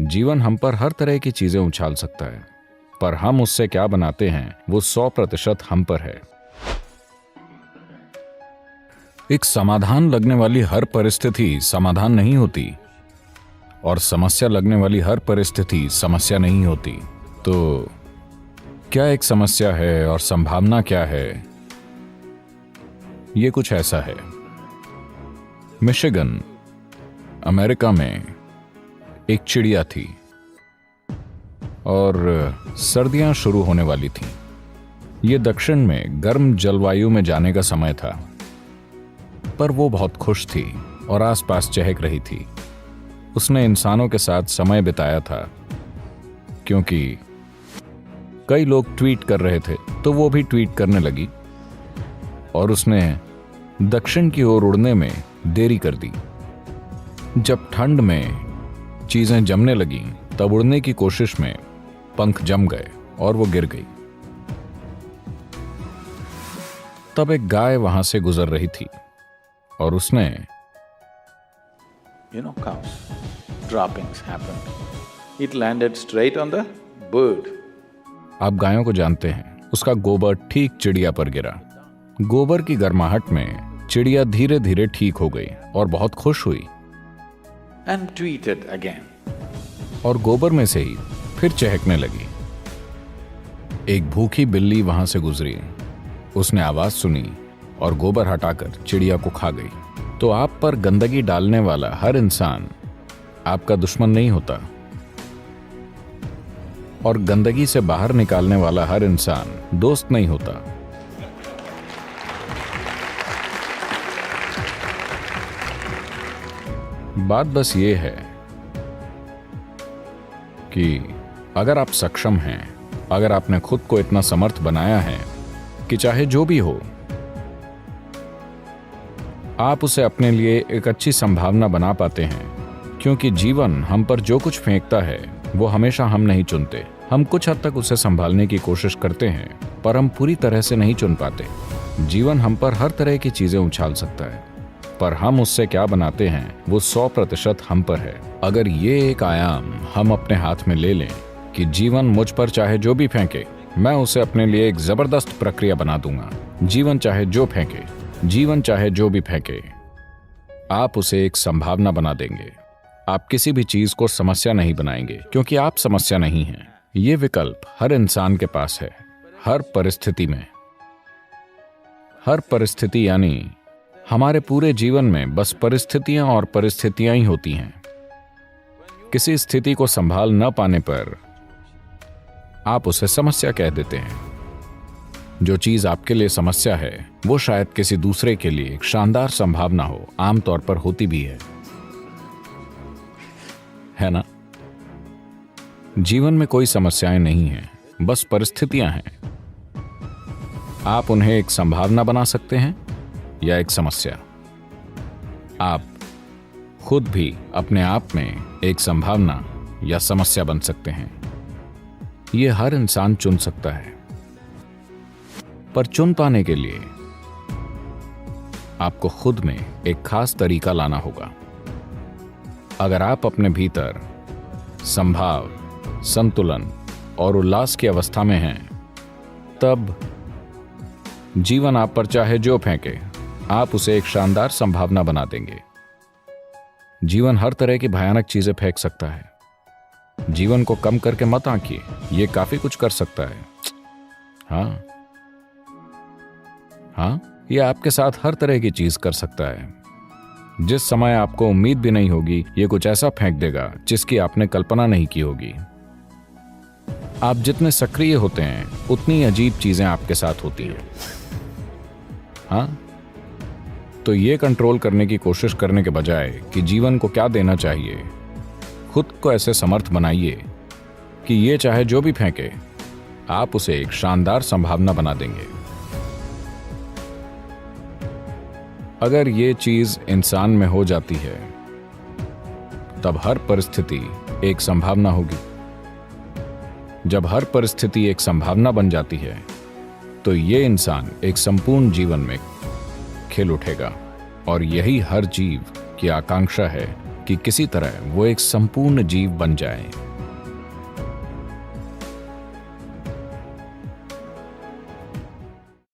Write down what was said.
जीवन हम पर हर तरह की चीजें उछाल सकता है, पर हम उससे क्या बनाते हैं वो 100% हम पर है। एक समाधान लगने वाली हर परिस्थिति समाधान नहीं होती और समस्या लगने वाली हर परिस्थिति समस्या नहीं होती। तो क्या एक समस्या है और संभावना क्या है? ये कुछ ऐसा है। मिशिगन, अमेरिका में एक चिड़िया थी और सर्दियां शुरू होने वाली थीं। ये दक्षिण में गर्म जलवायु में जाने का समय था, पर वो बहुत खुश थी और आसपास चहक रही थी। उसने इंसानों के साथ समय बिताया था, क्योंकि कई लोग ट्वीट कर रहे थे तो वो भी ट्वीट करने लगी और उसने दक्षिण की ओर उड़ने में देरी कर दी। जब ठंड में चीजें जमने लगीं, तब उड़ने की कोशिश में पंख जम गए और वो गिर गई। तब एक गाय वहां से गुजर रही थी और उसने cows, droppings happened. It landed straight on the bird. आप गायों को जानते हैं, उसका गोबर ठीक चिड़िया पर गिरा। गोबर की गर्माहट में चिड़िया धीरे धीरे ठीक हो गई और बहुत खुश हुई And tweeted again. और गोबर में से ही फिर चहकने लगी। एक भूखी बिल्ली वहां से गुजरी। उसने आवाज सुनी और गोबर हटाकर चिड़िया को खा गई। तो आप पर गंदगी डालने वाला हर इंसान आपका दुश्मन नहीं होता और गंदगी से बाहर निकालने वाला हर इंसान दोस्त नहीं होता। बात बस ये है कि अगर आप सक्षम हैं, अगर आपने खुद को इतना समर्थ बनाया है कि चाहे जो भी हो, आप उसे अपने लिए एक अच्छी संभावना बना पाते हैं। क्योंकि जीवन हम पर जो कुछ फेंकता है वो हमेशा हम नहीं चुनते। हम कुछ हद तक उसे संभालने की कोशिश करते हैं, पर हम पूरी तरह से नहीं चुन पाते। जीवन हम पर हर तरह की चीजें उछाल सकता है, पर हम उससे क्या बनाते हैं वो 100% हम पर है। अगर ये एक आयाम हम अपने हाथ में ले लें कि जीवन मुझ पर चाहे जो भी फेंके, मैं उसे अपने लिए एक जबरदस्त प्रक्रिया बना दूंगा। जीवन चाहे जो फेंके, जीवन चाहे जो भी फेंके, आप उसे एक संभावना बना देंगे। आप किसी भी चीज को समस्या नहीं बनाएंगे, क्योंकि आप समस्या नहीं हैं। ये विकल्प हर इंसान के पास है, हर परिस्थिति में। हर परिस्थिति यानी हमारे पूरे जीवन में बस परिस्थितियां और परिस्थितियां ही होती हैं। किसी स्थिति को संभाल न पाने पर आप उसे समस्या कह देते हैं। जो चीज आपके लिए समस्या है वो शायद किसी दूसरे के लिए एक शानदार संभावना हो, आमतौर पर होती भी है ना? जीवन में कोई समस्याएं नहीं हैं, बस परिस्थितियां हैं। आप उन्हें एक संभावना बना सकते हैं या एक समस्या। आप खुद भी अपने आप में एक संभावना या समस्या बन सकते हैं। यह हर इंसान चुन सकता है, पर चुन पाने के लिए आपको खुद में एक खास तरीका लाना होगा। अगर आप अपने भीतर संभाव, संतुलन और उल्लास की अवस्था में हैं, तब जीवन आप पर चाहे जो फेंके, आप उसे एक शानदार संभावना बना देंगे। जीवन हर तरह की भयानक चीजें फेंक सकता है। जीवन को कम करके मत आंकिए, ये काफी कुछ कर सकता है। हाँ, ये आपके साथ हर तरह की चीज कर सकता है। जिस समय आपको उम्मीद भी नहीं होगी, ये कुछ ऐसा फेंक देगा जिसकी आपने कल्पना नहीं की होगी। आप जितने सक्रिय होते हैं, उतनी अजीब चीजें आपके साथ होती हैं। हाँ, तो ये कंट्रोल करने की कोशिश करने के बजाय कि जीवन को क्या देना चाहिए, खुद को ऐसे समर्थ बनाइए कि ये चाहे जो भी फेंके, आप उसे एक शानदार संभावना बना देंगे। अगर ये चीज इंसान में हो जाती है, तब हर परिस्थिति एक संभावना होगी। जब हर परिस्थिति एक संभावना बन जाती है, तो ये इंसान एक संपूर्ण जीवन में खेल उठेगा। और यही हर जीव की आकांक्षा है कि किसी तरह वो एक संपूर्ण जीव बन जाए।